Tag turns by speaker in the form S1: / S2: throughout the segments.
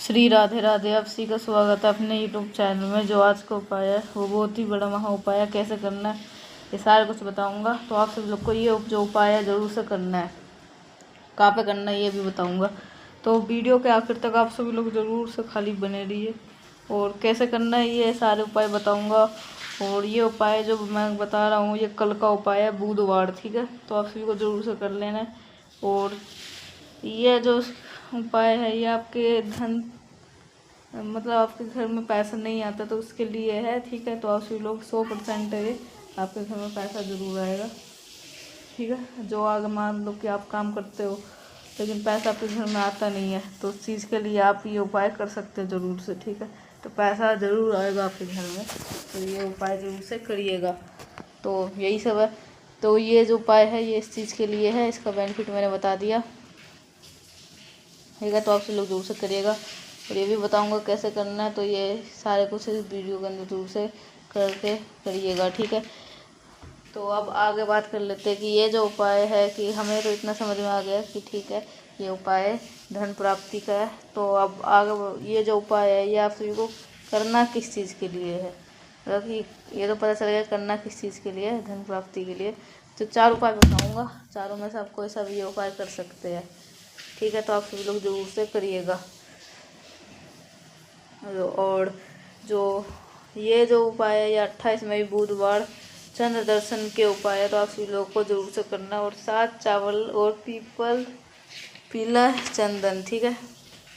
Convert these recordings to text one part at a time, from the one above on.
S1: श्री राधे राधे। आप सभी का स्वागत है अपने यूट्यूब चैनल में। जो आज का उपाय है वो बहुत ही बड़ा महा उपाय है। कैसे करना है ये सारा कुछ बताऊंगा। तो आप सभी लोग को ये जो उपाय है ज़रूर से करना है। कहाँ पे करना है ये भी बताऊंगा। तो वीडियो के आखिर तक आप सभी लोग ज़रूर से खाली बने रहिए। और कैसे करना है ये सारे उपाय बताऊँगा। और ये उपाय जो मैं बता रहा हूँ ये कल का उपाय है, बुधवार, ठीक है। तो आप सभी को ज़रूर से कर लेना है। और ये जो उपाय है ये आपके धन मतलब आपके घर में पैसा नहीं आता तो उसके लिए है, ठीक है। तो आप सभी लोग 100% है आपके घर में पैसा ज़रूर आएगा, ठीक है। जो अगर मान लो कि आप काम करते हो लेकिन पैसा आपके घर में आता नहीं है तो उस चीज़ के लिए आप ये उपाय कर सकते हो ज़रूर से, ठीक है। तो पैसा ज़रूर आएगा आपके घर में, तो ये उपाय ज़रूर से करिएगा। तो यही सब है। तो ये जो उपाय है ये इस चीज़ के लिए है, इसका बेनिफिट मैंने बता दिया, ठीक है। तो आप सब लोग ज़रूर से करिएगा। और ये भी बताऊंगा कैसे करना है। तो ये सारे कुछ इस वीडियो के अंदर ज़रूर से करके करिएगा, ठीक है। तो अब आगे बात कर लेते हैं कि ये जो उपाय है कि हमें तो इतना समझ में आ गया कि ठीक है ये उपाय धन प्राप्ति का है। तो अब आगे ये जो उपाय है ये आप सभी को करना किस चीज़ के लिए है, मतलब कि ये तो पता चल गया करना किस चीज़ के लिए है, धन प्राप्ति के लिए। तो 4 उपाय बताऊँगा, चारों में से आप कोई सा भी ये उपाय कर सकते हैं, ठीक है। तो आप सभी लोग ज़रूर से करिएगा। और जो ये जो उपाय है ये 28 मई बुधवार चंद्र दर्शन के उपाय है। तो आप सभी लोगों को जरूर से करना। और 7 चावल और पीला चंदन, ठीक है।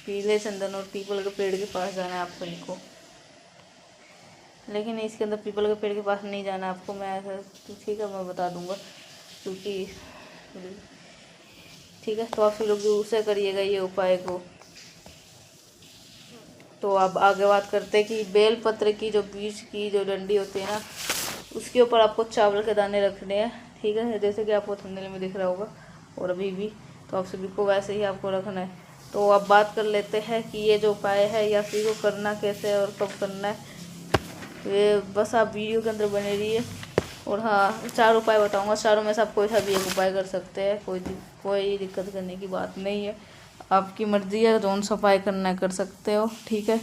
S1: पीले चंदन और पीपल के पेड़ के पास जाना है आप सभी को, लेकिन इसके अंदर पीपल के पेड़ के पास नहीं जाना है आपको। मैं ऐसा ठीक है मैं बता दूंगा क्योंकि ठीक है। तो आप सभी लोग जरूर से करिएगा ये उपाय को। तो अब आगे बात करते हैं कि बेल पत्र की जो बीच की जो डंडी होती है ना उसके ऊपर आपको चावल के दाने रखने हैं, ठीक है। जैसे कि आपको थंबनेल में दिख रहा होगा और अभी भी, तो आप सभी को वैसे ही आपको रखना है। तो अब बात कर लेते हैं कि ये जो उपाय है या सभी को करना कैसे और कब करना है। ये बस आप वीडियो के अंदर बने रहिए। और हाँ 4 उपाय बताऊँगा, चारों में से आप कोई सा भी एक उपाय कर सकते हैं, कोई दिक्कत करने की बात नहीं है। आपकी मर्ज़ी है कौन सा उपाय करना है कर सकते हो, ठीक है।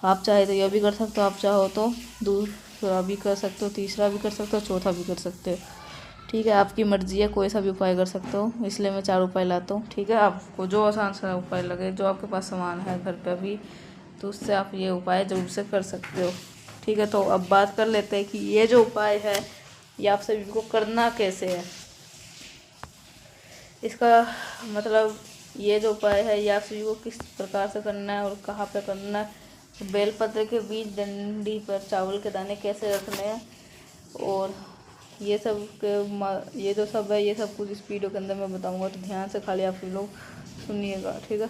S1: आप चाहे तो यह भी कर सकते हो, आप चाहो तो दूसरा भी कर सकते हो, तीसरा भी कर सकते हो, चौथा भी कर सकते हो, ठीक है। आपकी मर्ज़ी है कोई सा भी उपाय कर सकते हो, इसलिए मैं 4 उपाय लाता हूँ, ठीक है। आपको जो आसान सा उपाय लगे, जो आपके पास सामान है घर पे अभी, तो उससे आप ये उपाय ज़रूर से कर सकते हो, ठीक है। तो अब बात कर लेते हैं कि ये जो उपाय है ये आप सभी को करना कैसे है। इसका मतलब ये जो उपाय है ये आप सभी को किस प्रकार से करना है और कहाँ पे करना है, बेलपत्र के बीच डंडी पर चावल के दाने कैसे रखने हैं, और ये सब के ये जो सब है ये सब कुछ इस वीडियो के अंदर मैं बताऊंगा। तो ध्यान से खाली आप लोग सुनिएगा, ठीक है।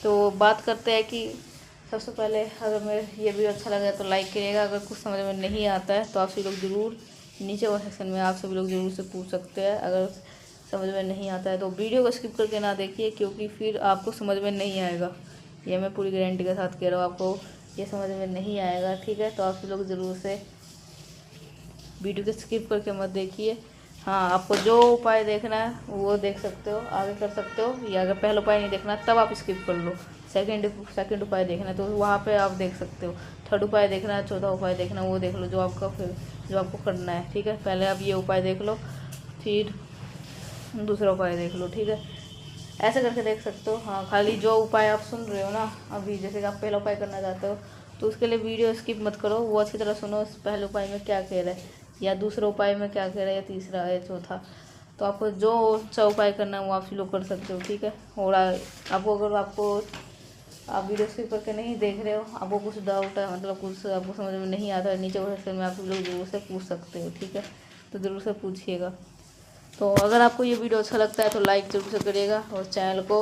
S1: तो बात करते हैं कि सबसे पहले अगर मेरे ये वीडियो अच्छा लगा तो लाइक करिएगा। अगर कुछ समझ में नहीं आता है तो आप सभी लोग ज़रूर नीचे वाले सेक्शन में आप सभी लोग ज़रूर से पूछ सकते हैं। अगर समझ में नहीं आता है तो वीडियो को स्किप करके ना देखिए, क्योंकि फिर आपको समझ में नहीं आएगा। ये मैं पूरी गारंटी के साथ कह रहा हूँ, आपको ये समझ में नहीं आएगा, ठीक है। तो आप लोग ज़रूर से वीडियो को स्किप करके मत देखिए। हाँ आपको जो उपाय देखना है वो देख सकते हो, आगे कर सकते हो, या अगर पहला उपाय नहीं देखना तब आप स्किप कर लो। सेकंड उपाय देखना है तो वहाँ पे आप देख सकते हो। थर्ड उपाय देखना है, चौथा उपाय देखना है, वो देख लो जो आपको करना है, ठीक है। पहले आप ये उपाय देख लो फिर दूसरा उपाय देख लो, ठीक है। ऐसे करके देख सकते हो। हाँ खाली जो उपाय आप सुन रहे हो ना अभी, जैसे कि आप पहला उपाय करना चाहते हो तो उसके लिए वीडियो स्किप मत करो, वो अच्छी तरह सुनो पहले उपाय में क्या कह रहा है, या दूसरे उपाय में क्या कह रहा है, या तीसरा या चौथा। तो आपको जो सा उपाय करना है वो आप लोग कर सकते हो, ठीक है। और आपको अगर आप वीडियो स्किप करके नहीं देख रहे हो, आपको कुछ डाउट है, मतलब कुछ आपको समझ में नहीं आता है, नीचे वाले सेक्शन में आप लोग ज़रूर से पूछ सकते हो, ठीक है। तो ज़रूर से पूछिएगा। तो अगर आपको ये वीडियो अच्छा लगता है तो लाइक जरूर से करिएगा। और चैनल को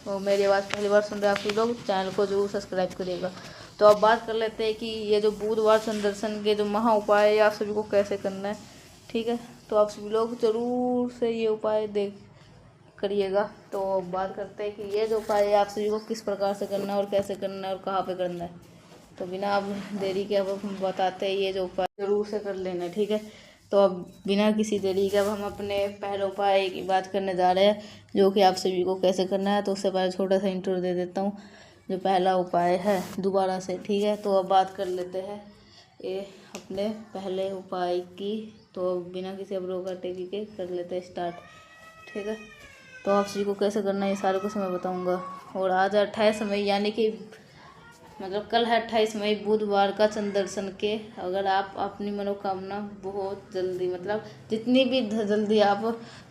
S1: और मेरी आवाज़ पहली बार सुन रहे हैं आप लोग, चैनल को जरूर सब्सक्राइब करिएगा। तो अब बात कर लेते हैं कि ये जो बुधवार चंद्र दर्शन के जो महा उपाय है आप सभी को कैसे करना है, ठीक है। तो आप सभी लोग ज़रूर से ये उपाय देख करिएगा। तो बात करते हैं कि ये जो उपाय है आप सभी को किस प्रकार से करना है और कैसे करना है और कहाँ पे करना है। तो बिना अब देरी के अब हम बताते हैं ये जो उपाय ज़रूर से कर लेना, ठीक है। तो अब बिना किसी देरी के अब हम अपने पहले उपाय की बात करने जा रहे हैं, जो कि आप सभी को कैसे करना है। तो उससे पहले छोटा सा इंट्रो दे देता हूँ जो पहला उपाय है दोबारा से, ठीक है। तो अब बात कर लेते हैं ये अपने पहले उपाय की। तो बिना किसी अवरोह टेकी के कर लेते हैं स्टार्ट, ठीक है। तो आप सभी को कैसे करना है ये सारे कुछ मैं बताऊंगा। और आज 28 मई यानी कि मतलब कल है 28 मई बुधवार का चंद्र दर्शन के। अगर आप अपनी मनोकामना बहुत जल्दी मतलब जितनी भी जल्दी आप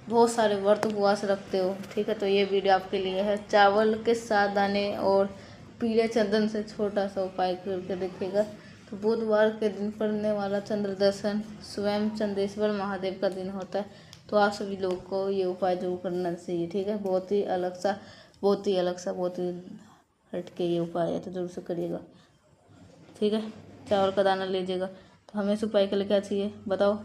S1: बहुत सारे व्रत उपवास रखते हो, ठीक है, तो ये वीडियो आपके लिए है। चावल के 7 दाने और पीले चंदन से छोटा सा उपाय करके देखिएगा। तो बुधवार के दिन पड़ने वाला चंद्र दर्शन स्वयं चंद्रेश्वर महादेव का दिन होता है। तो आप सभी लोगों को ये उपाय जरूर करना चाहिए, ठीक है। बहुत ही अलग सा बहुत ही हट के ये उपाय है, तो जरूर से करिएगा, ठीक है। चावल का दाना लीजिएगा। तो हमें इस उपाय के लिए क्या चाहिए बताओ?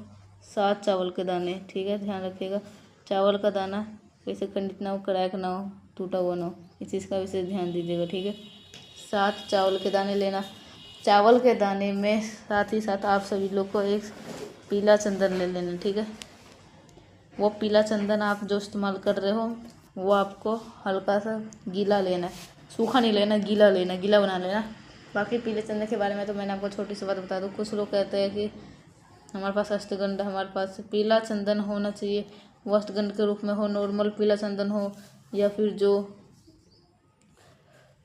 S1: 7 चावल के दाने, ठीक है, ध्यान रखिएगा। चावल का दाना वैसे खंडित ना हो, क्रैक ना हो, टूटा हुआ ना हो, इस चीज़ का विशेष ध्यान दीजिएगा, ठीक है। 7 चावल के दाने लेना। चावल के दाने में साथ ही साथ आप सभी लोग को एक पीला चंदन ले लेना, ठीक है। वो पीला चंदन आप जो इस्तेमाल कर रहे हो वो आपको हल्का सा गीला लेना है, सूखा नहीं लेना, गीला लेना, गीला बना लेना। बाकी पीले चंदन के बारे में तो मैंने आपको छोटी सी बात बता दूँ। कुछ लोग कहते हैं कि हमारे पास अष्टगंध, हमारे पास पीला चंदन होना चाहिए, वो अष्टगंध के रूप में हो, नॉर्मल पीला चंदन हो, या फिर जो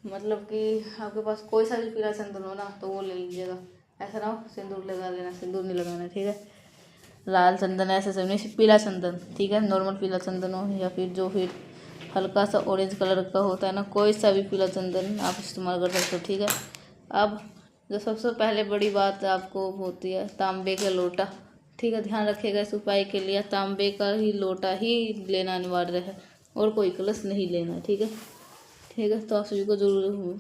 S1: मतलब कि आपके पास कोई सा भी पीला चंदन हो ना तो वो ले लीजिएगा। ऐसा ना हो सिंदूर लगा लेना, सिंदूर नहीं लगाना, ठीक है। लाल चंदन ऐसे सब नहीं, पीला चंदन, ठीक है। नॉर्मल पीला चंदन हो या फिर जो फिर हल्का सा ऑरेंज कलर का होता है ना, कोई सा भी पीला चंदन आप इस्तेमाल कर सकते हो, ठीक है। अब जो सबसे पहले बड़ी बात आपको होती है तांबे का लोटा, ठीक है। ध्यान रखिएगा इस उपाय के लिए तांबे का ही लोटा ही लेना अनिवार्य है और कोई कलश नहीं लेना, ठीक है, ठीक है। तो आप सभी को जरूर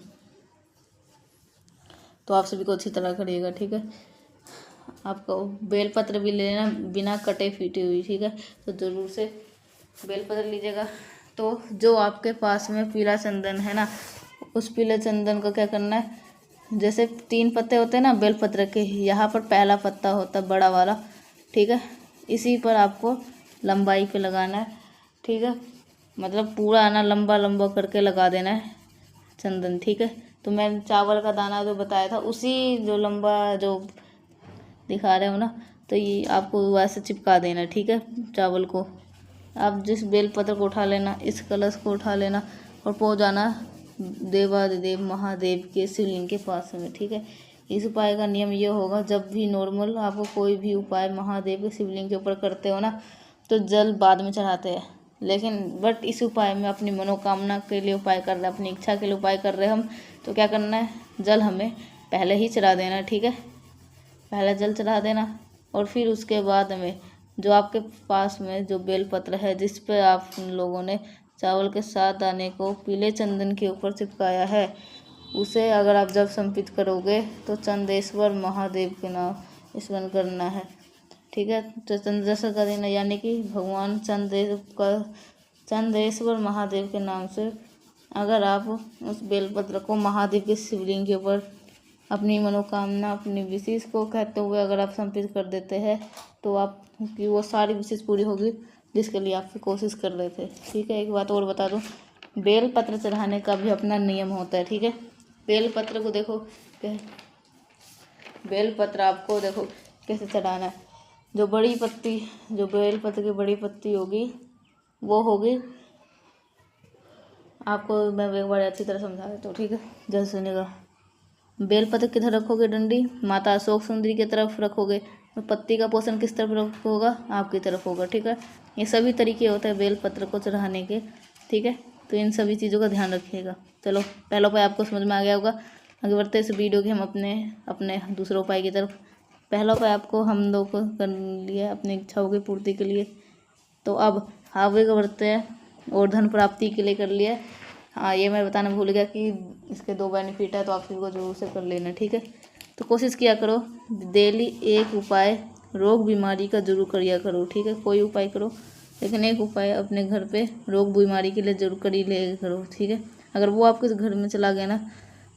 S1: तो आप सभी को अच्छी तरह करिएगा, ठीक है। आपको बेलपत्र भी लेना बिना कटे फीटे हुई, ठीक है। तो ज़रूर से बेलपत्र लीजिएगा। तो जो आपके पास में पीला चंदन है ना, उस पीले चंदन को क्या करना है, जैसे 3 पत्ते होते हैं ना बेलपत्र के, यहाँ पर पहला पत्ता होता है बड़ा वाला, ठीक है। इसी पर आपको लंबाई पे लगाना है, ठीक है। मतलब पूरा ना लंबा लंबा करके लगा देना है चंदन, ठीक है। तो मैं चावल का दाना जो बताया था उसी जो लंबा जो दिखा रहे हो ना, तो ये आपको वैसे चिपका देना, ठीक है। चावल को आप जिस बेलपत्र को उठा लेना, इस कलश को उठा लेना और पहुँच जाना देवादिदेव महादेव के शिवलिंग के पास में, ठीक है। इस उपाय का नियम ये होगा, जब भी नॉर्मल आपको कोई भी उपाय महादेव के शिवलिंग के ऊपर करते हो ना तो जल बाद में चढ़ाते हैं, लेकिन बट इस उपाय में अपनी मनोकामना के लिए उपाय कर रहे हैं, अपनी इच्छा के लिए उपाय कर रहे हैं हम, तो क्या करना है, जल हमें पहले ही चढ़ा देना, ठीक है। पहले जल चढ़ा देना और फिर उसके बाद में जो आपके पास में जो बेलपत्र है जिस पे आप लोगों ने चावल के 7 दाने को पीले चंदन के ऊपर चिपकाया है, उसे अगर आप जब संपित करोगे तो चंदेश्वर महादेव के नाम स्मरण करना है, ठीक है। तो चंद्रेश्वर का दिन यानी कि भगवान चंद्रेश्वर महादेव के नाम से अगर आप उस बेलपत्र को महादेव के शिवलिंग के ऊपर अपनी मनोकामना अपनी विशेष को कहते हुए अगर आप संपित कर देते हैं तो आपकी वो सारी विशेष पूरी होगी जिसके लिए आप कोशिश कर रहे थे, ठीक है। एक बात और बता दूं, बेल पत्र चढ़ाने का भी अपना नियम होता है, ठीक है। बेल पत्र को देखो, बेल पत्र आपको देखो कैसे चढ़ाना है। जो बेल पत्र की बड़ी पत्ती होगी वो होगी, आपको मैं एक बार अच्छी तरह समझा देता हूँ, ठीक है, जल्द सुनिएगा। बेलपत्र किधर रखोगे, डंडी माता अशोक सुंदरी की तरफ रखोगे, तो पत्ती का पोषण किस तरफ होगा, आपकी तरफ होगा, ठीक है। ये सभी तरीके होते हैं बेलपत्र को चढ़ाने के, ठीक है। तो इन सभी चीज़ों का ध्यान रखिएगा। चलो पहला उपाय आपको समझ में आ गया होगा। आगे बढ़ते इस वीडियो के हम अपने दूसरे उपाय की तरफ। पहला उपाय आपको हम लोग को कर लिया अपनी इच्छाओं की पूर्ति के लिए। तो अब आगे बढ़ते हैं और धन प्राप्ति के लिए कर लिया। हाँ, ये मैं बताना भूल गया कि इसके 2 बेनिफिट है, तो आप सभी को जरूर से कर लेना, ठीक है। तो कोशिश किया करो डेली एक उपाय रोग बीमारी का जरूर करिया करो, ठीक है। कोई उपाय करो लेकिन एक उपाय अपने घर पे रोग बीमारी के लिए जरूर करी ले करो, ठीक है। अगर वो आपके घर में चला गया ना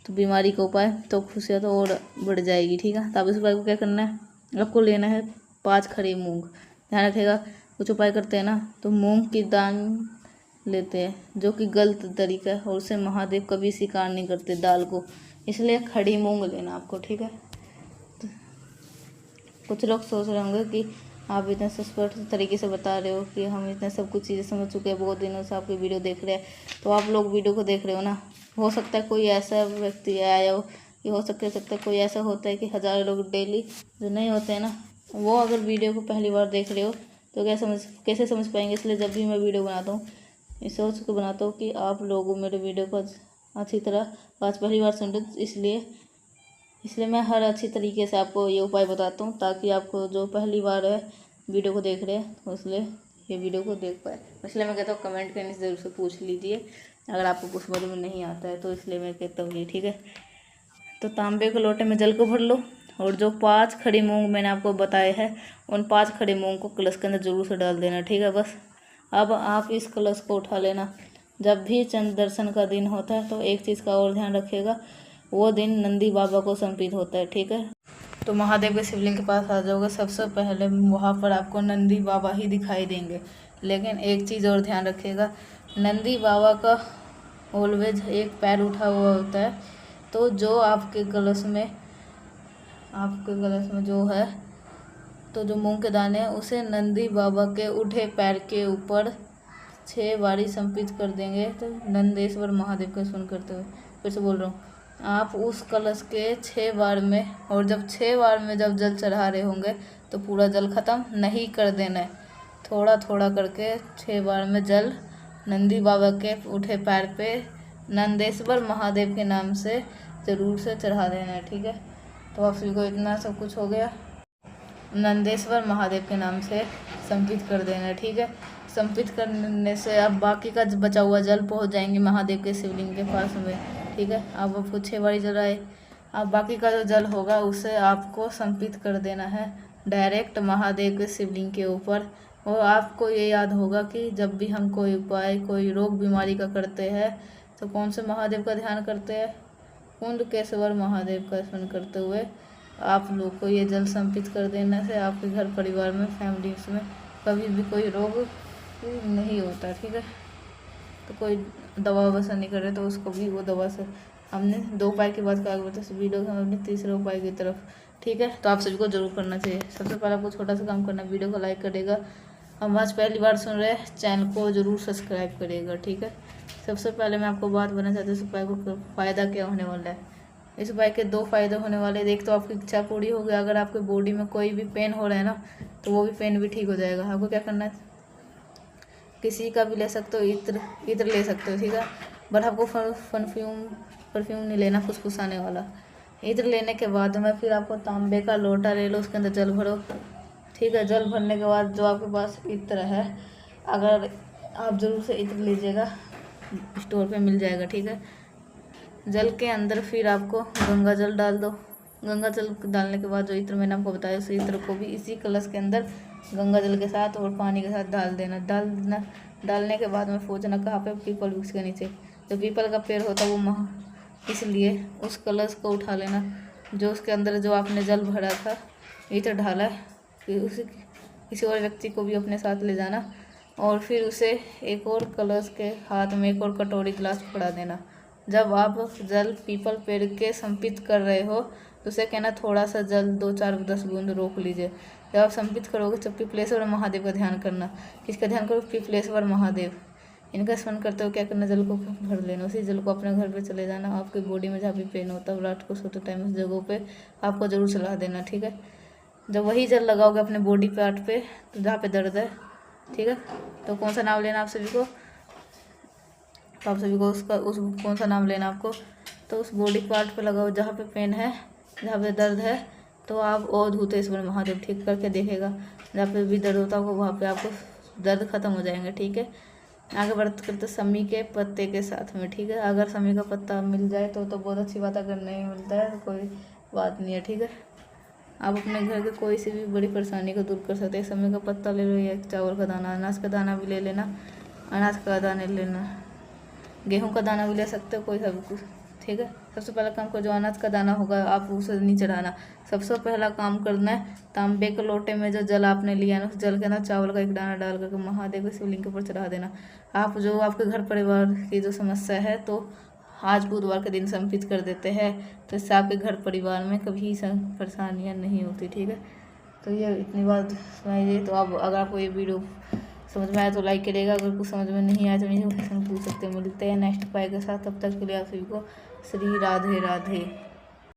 S1: तो बीमारी का उपाय तो खुशियाँ तो और बढ़ जाएगी, ठीक है। तो आप इस उपाय को क्या करना है, आपको लेना है 5 खड़े मूँग। ध्यान रखिएगा कुछ उपाय करते हैं ना तो मूँग की दाल लेते हैं, जो कि गलत तरीका है और उसे महादेव कभी स्वीकार नहीं करते दाल को। इसलिए खड़ी मूंग लेना आपको, ठीक है। तो कुछ लोग सोच रहे होंगे कि आप इतने स्पष्ट तरीके से बता रहे हो कि हम इतने सब कुछ चीज़ें समझ चुके हैं, बहुत दिनों से आपकी वीडियो देख रहे हैं, तो आप लोग वीडियो को देख रहे हो ना। हो सकता है कोई ऐसा व्यक्ति आया हो कि हो सकता है कोई ऐसा होता है कि हज़ारों लोग डेली जो नहीं होते हैं ना, वो अगर वीडियो को पहली बार देख रहे हो तो कैसे समझ पाएंगे। इसलिए जब भी मैं वीडियो बनाता हूँ इस सोच के बनाता हूँ कि आप लोग मेरे वीडियो को अच्छी तरह आज पहली बार सुन रहे, इसलिए मैं हर अच्छी तरीके से आपको ये उपाय बताता हूँ, ताकि आपको जो पहली बार है वीडियो को देख रहे हैं तो इसलिए ये वीडियो को देख पाए। इसलिए मैं कहता हूँ कमेंट करने से ज़रूर से पूछ लीजिए अगर आपको कुछ समझ में नहीं आता है, तो इसलिए मैं कहता हूँ ये, ठीक है। तो तांबे के लोटे में जल को भर लो और जो 5 खड़ी मूंग मैंने आपको बताए हैं उन 5 खड़ी मूंग को कलश के अंदर जरूर से डाल देना, ठीक है। बस अब आप इस कलश को उठा लेना। जब भी चंद्र दर्शन का दिन होता है तो एक चीज़ का और ध्यान रखिएगा, वो दिन नंदी बाबा को समर्पित होता है, ठीक है। तो महादेव के शिवलिंग के पास आ जाओगे, सबसे पहले वहाँ पर आपको नंदी बाबा ही दिखाई देंगे। लेकिन एक चीज़ और ध्यान रखिएगा, नंदी बाबा का ऑलवेज एक पैर उठा हुआ होता है। तो जो आपके कलश में जो है, तो जो मूंग के दाने हैं उसे नंदी बाबा के उठे पैर के ऊपर 6 बारी समर्पित कर देंगे। तो नंदेश्वर महादेव का स्मरण करते हुए फिर से बोल रहा हूँ, आप उस कलश के 6 बार में, और जब 6 बार में जब जल चढ़ा रहे होंगे तो पूरा जल ख़त्म नहीं कर देना है, थोड़ा थोड़ा करके 6 बार में जल नंदी बाबा के उठे पैर पे नंदेश्वर महादेव के नाम से ज़रूर से चढ़ा देना है, ठीक है। तो आप सभी को इतना सब कुछ हो गया, नंदेश्वर महादेव के नाम से समर्पित कर देना है, ठीक है। समर्पित करने से अब बाकी का बचा हुआ जल पहुंच जाएंगे महादेव के शिवलिंग के पास में, ठीक है। आप आपको 6 बारी जलाए, अब बाकी का जो जल होगा उसे आपको समर्पित कर देना है डायरेक्ट महादेव के शिवलिंग के ऊपर। और आपको ये याद होगा कि जब भी हम कोई उपाय कोई रोग बीमारी का करते हैं तो कौन से महादेव का ध्यान करते हैं, कुंडकेश्वर महादेव का स्मरण करते हुए आप लोग को ये जल समर्पित कर देने से आपके घर परिवार में फैमिलीज में कभी भी कोई रोग नहीं होता, ठीक है। तो कोई दवा वसा नहीं करे तो उसको भी वो दवा से, हमने 2 उपाय की बात आगे बढ़ते हैं वीडियो के हम अपने तीसरे उपाय की तरफ, ठीक है। तो आप सभी को जरूर करना चाहिए। सबसे पहले आपको छोटा सा काम करना है, वीडियो को लाइक करेगा, हम आज पहली बार सुन रहे हैं चैनल को जरूर सब्सक्राइब करिएगा, ठीक है। सबसे पहले मैं आपको बात बताना चाहती हूँ इस उपाय को फ़ायदा क्या होने वाला है। इस उपाय के 2 फायदे होने वाले। एक तो आपकी इच्छा पूरी होगी, अगर आपके बॉडी में कोई भी पेन हो रहा है ना तो वो भी पेन भी ठीक हो जाएगा। आपको क्या करना है, किसी का भी ले सकते हो, इत्र ले सकते हो, ठीक है। बट आपको परफ्यूम नहीं लेना फुसफुसाने वाला। इत्र लेने के बाद में फिर आपको तांबे का लोटा ले लो, उसके अंदर जल भरो, ठीक है। जल भरने के बाद जो आपके पास इत्र है, अगर आप ज़रूर से इत्र लीजिएगा, स्टोर पे मिल जाएगा, ठीक है। जल के अंदर फिर आपको गंगा जल डाल दो। गंगा जल डालने के बाद जो इत्र मैंने आपको बताया उस इत्र को भी इसी कलश के अंदर गंगा जल के साथ और पानी के साथ डाल देना। डालने के बाद में सोचना कहाँ पे, पीपल वृक्ष के नीचे। जो पीपल का पेड़ होता है वो इसलिए उस कलश को उठा लेना, जो उसके अंदर जो आपने जल भरा था, इत्र डाला है, फिर उसे किसी और व्यक्ति को भी अपने साथ ले जाना और फिर उसे एक और कलश के हाथ में एक और कटोरी गिलास पकड़ा देना। जब आप जल पीपल पेड़ के समर्पित कर रहे हो तो उसे कहना थोड़ा सा जल 2, 4, 10 बूंद रोक लीजिए। जब आप समर्पित करोगे तो पिपलेश्वर महादेव का ध्यान करना। किसका ध्यान करो, पिपलेश्वर महादेव, इनका स्मरण करते हो क्या करना, जल को भर लेना। उसी जल को अपने घर पे चले जाना, आपकी बॉडी में जहाँ भी पेन होता है रात को सोते टाइम उस जगहों पे आपको जरूर चला देना, ठीक है। जब वही जल लगाओगे अपने बॉडी पार्ट पे तो जहाँ पे दर्द है, ठीक है। तो कौन सा नाम लेना आप सभी को, तो आप सभी को उस कौन सा नाम लेना आपको, तो उस बॉडी पार्ट पे लगाओ जहाँ पे पेन है, जहाँ पे दर्द है, तो आप अवधूतेश्वर महादेव ठीक करके देखेगा। जहाँ पे भी दर्द होता होगा वहाँ पे आपको दर्द खत्म हो जाएंगे, ठीक है। आगे बढ़ते करते समी के पत्ते के साथ में, ठीक है। अगर समी का पत्ता मिल जाए तो बहुत अच्छी बात, अगर नहीं मिलता है तो कोई बात नहीं है, ठीक है। आप अपने घर के कोई सी भी बड़ी परेशानी को दूर कर सकते हैं। समी का पत्ता ले लो या चावल का दाना, अनाज का दाना भी ले लेना, अनाज का दाना ले लेना, गेहूं का दाना भी ले सकते हो, कोई सब कुछ, ठीक है। सबसे पहला काम को जो अनाज का दाना होगा आप उसे नहीं चढ़ाना। सबसे पहला काम करना है, तांबे के लोटे में जो जल आपने लिया ना, उस जल के अंदर चावल का एक दाना डाल करके महादेव के शिवलिंग के ऊपर चढ़ा देना। आप जो आपके घर परिवार की जो समस्या है तो आज बुधवार के दिन समर्पित कर देते हैं, तो इससे आपके घर परिवार में कभी परेशानियाँ नहीं होती, ठीक है। तो ये इतनी बात सुनाइए। तो अब अगर आपको ये वीडियो समझ में आया तो लाइक करिएगा, अगर कुछ समझ में नहीं आया तो मुझे क्वेश्चन पूछ सकते हैं। मिलते हैं नेक्स्ट उपाय के साथ, तब तक के लिए आप सभी को श्री राधे राधे।